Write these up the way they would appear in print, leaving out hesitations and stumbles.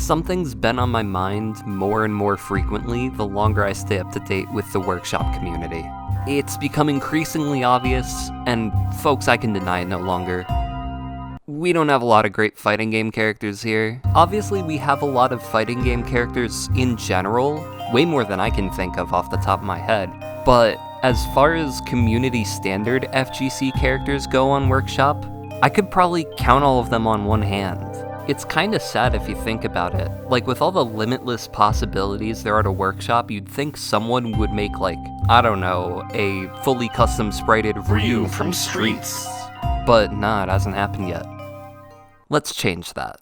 Something's been on my mind more and more frequently the longer I stay up to date with the workshop community. It's become increasingly obvious, and folks, I can deny it no longer. We don't have a lot of great fighting game characters here. Obviously, we have a lot of fighting game characters in general, way more than I can think of off the top of my head. But as far as community standard FGC characters go on Workshop, I could probably count all of them on one hand. It's kinda sad if you think about it. Like, with all the limitless possibilities there are to Workshop, you'd think someone would make, like, I don't know, a fully custom sprited Ryu from Streets. But nah, it hasn't happened yet. Let's change that.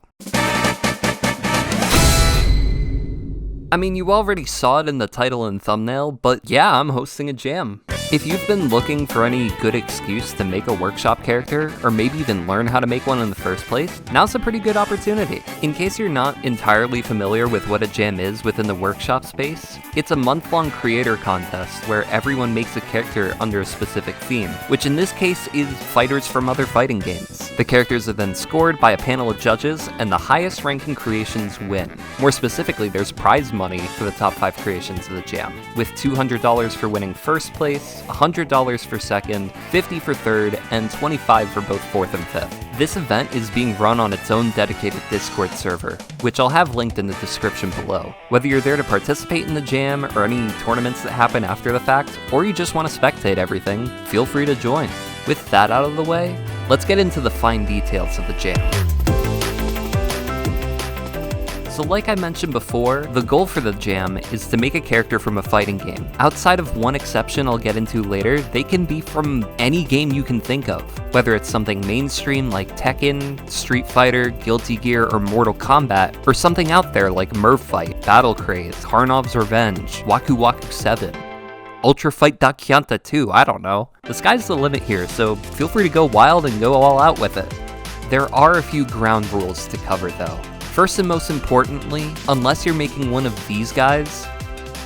I mean, you already saw it in the title and thumbnail, but yeah, I'm hosting a jam. If you've been looking for any good excuse to make a Workshop character, or maybe even learn how to make one in the first place, now's a pretty good opportunity. In case you're not entirely familiar with what a jam is within the Workshop space, it's a month-long creator contest where everyone makes a character under a specific theme, which in this case is fighters from other fighting games. The characters are then scored by a panel of judges, and the highest ranking creations win. More specifically, there's prize money for the top 5 creations of the jam, with $200 for winning first place, $100 for second, $50 for third, and $25 for both fourth and fifth. This event is being run on its own dedicated Discord server, which I'll have linked in the description below. Whether you're there to participate in the jam, or any tournaments that happen after the fact, or you just want to spectate everything, feel free to join. With that out of the way, let's get into the fine details of the jam. So like I mentioned before, the goal for the jam is to make a character from a fighting game. Outside of one exception I'll get into later, they can be from any game you can think of. Whether it's something mainstream like Tekken, Street Fighter, Guilty Gear, or Mortal Kombat, or something out there like Merv Fight, Battle Craze, Karnov's Revenge, Waku Waku 7. Ultra Fight Dakianta 2, I don't know. The sky's the limit here, so feel free to go wild and go all out with it. There are a few ground rules to cover though. First and most importantly, unless you're making one of these guys,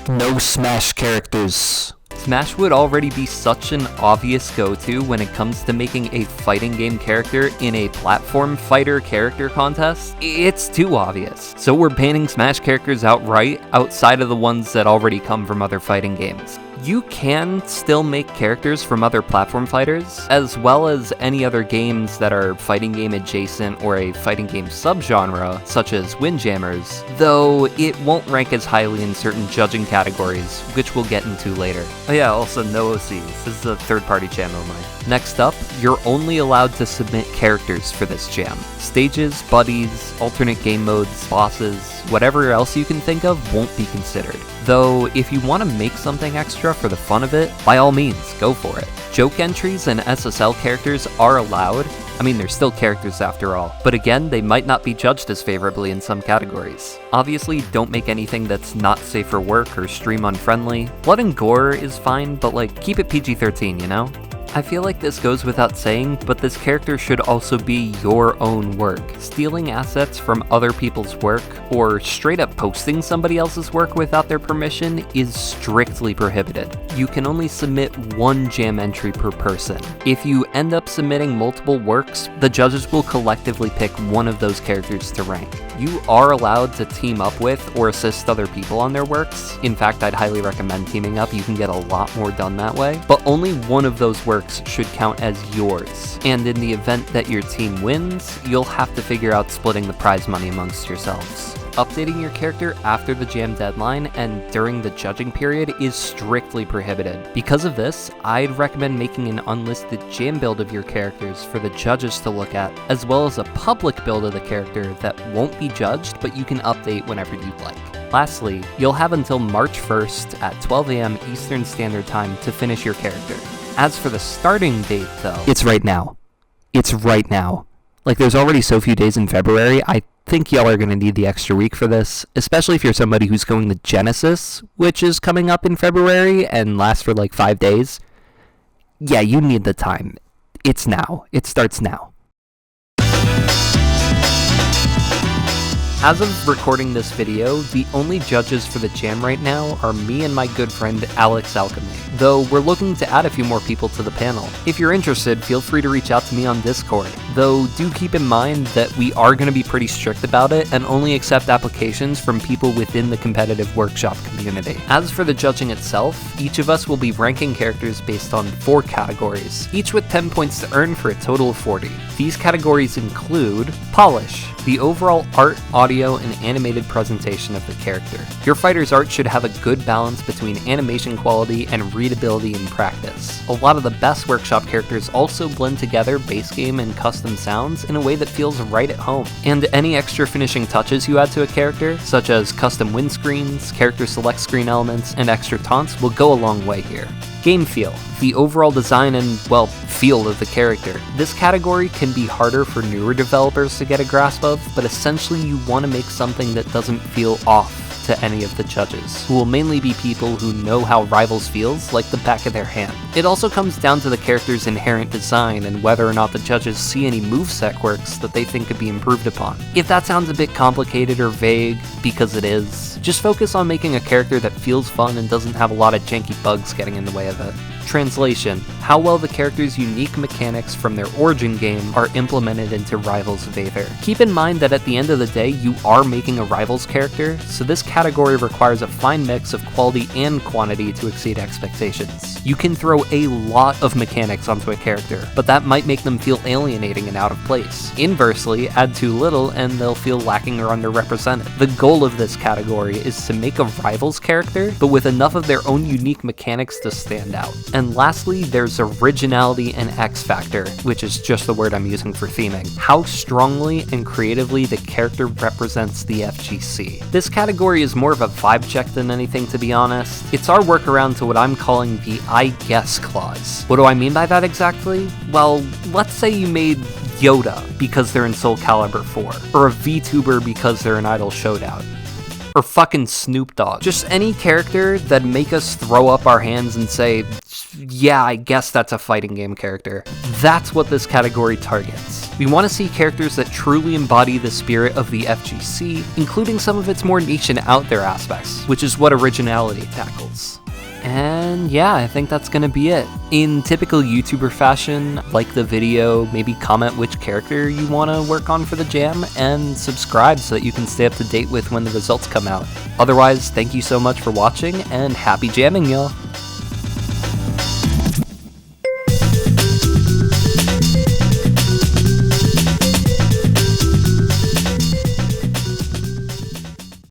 no Smash characters. Smash would already be such an obvious go-to when it comes to making a fighting game character in a platform fighter character contest. It's too obvious. So we're banning Smash characters outright, outside of the ones that already come from other fighting games. You can still make characters from other platform fighters, as well as any other games that are fighting game adjacent or a fighting game subgenre, such as Windjammers, though it won't rank as highly in certain judging categories, which we'll get into later. Oh yeah, also no OCs. This is a third-party jam only. Next up, you're only allowed to submit characters for this jam. Stages, buddies, alternate game modes, bosses, whatever else you can think of won't be considered. Though, if you want to make something extra for the fun of it, by all means, go for it. Joke entries and SSL characters are allowed. I mean, they're still characters after all, but again, they might not be judged as favorably in some categories. Obviously, don't make anything that's not safe for work or stream unfriendly. Blood and gore is fine, but like, keep it PG-13, you know? I feel like this goes without saying, but this character should also be your own work. Stealing assets from other people's work, or straight up posting somebody else's work without their permission is strictly prohibited. You can only submit one jam entry per person. If you end up submitting multiple works, the judges will collectively pick one of those characters to rank. You are allowed to team up with or assist other people on their works. In fact, I'd highly recommend teaming up. You can get a lot more done that way. But only one of those works should count as yours. And in the event that your team wins, you'll have to figure out splitting the prize money amongst yourselves. Updating your character after the jam deadline and during the judging period is strictly prohibited. Because of this, I'd recommend making an unlisted jam build of your characters for the judges to look at, as well as a public build of the character that won't be judged, but you can update whenever you'd like. Lastly, you'll have until March 1st at 12 AM Eastern Standard Time to finish your character. As for the starting date though, it's right now. It's right now. Like, there's already so few days in February, I think y'all are going to need the extra week for this, especially if you're somebody who's going to Genesis, which is coming up in February and lasts for like 5 days. Yeah, you need the time. It's now. It starts now. As of recording this video, the only judges for the jam right now are me and my good friend Alex Alchemy. though we're looking to add a few more people to the panel. If you're interested, feel free to reach out to me on Discord, though do keep in mind that we are going to be pretty strict about it and only accept applications from people within the competitive workshop community. As for the judging itself, each of us will be ranking characters based on 4 categories, each with 10 points to earn for a total of 40. These categories include polish, the overall art, audio, and animated presentation of the character. Your fighter's art should have a good balance between animation quality and readability in practice. A lot of the best workshop characters also blend together base game and custom sounds in a way that feels right at home. And any extra finishing touches you add to a character, such as custom windscreens, character select screen elements, and extra taunts will go a long way here. Game feel, the overall design and, well, feel of the character. This category can be harder for newer developers to get a grasp of, but essentially you want to make something that doesn't feel off to any of the judges, who will mainly be people who know how Rivals feels like the back of their hand. It also comes down to the character's inherent design and whether or not the judges see any moveset quirks that they think could be improved upon. If that sounds a bit complicated or vague, because it is, just focus on making a character that feels fun and doesn't have a lot of janky bugs getting in the way of it. Translation: how well the character's unique mechanics from their origin game are implemented into Rivals of Aether. Keep in mind that at the end of the day, you are making a Rivals character, so this category requires a fine mix of quality and quantity to exceed expectations. You can throw a lot of mechanics onto a character, but that might make them feel alienating and out of place. Inversely, add too little and they'll feel lacking or underrepresented. The goal of this category is to make a Rivals character, but with enough of their own unique mechanics to stand out. And lastly, there's originality and X factor, which is just the word I'm using for theming. How strongly and creatively the character represents the FGC. This category is more of a vibe check than anything, to be honest. It's our workaround to what I'm calling the I guess clause. What do I mean by that exactly? Well, let's say you made Yoda because they're in Soul Calibur 4, or a VTuber because they're in Idol Showdown, or fucking Snoop Dogg. Just any character that make us throw up our hands and say, yeah, I guess that's a fighting game character. That's what this category targets. We want to see characters that truly embody the spirit of the FGC, including some of its more niche and out there aspects, which is what originality tackles. And yeah, I think that's gonna be it. In typical YouTuber fashion, like the video, maybe comment which character you want to work on for the jam, and subscribe so that you can stay up to date with when the results come out. Otherwise, thank you so much for watching, and happy jamming, y'all!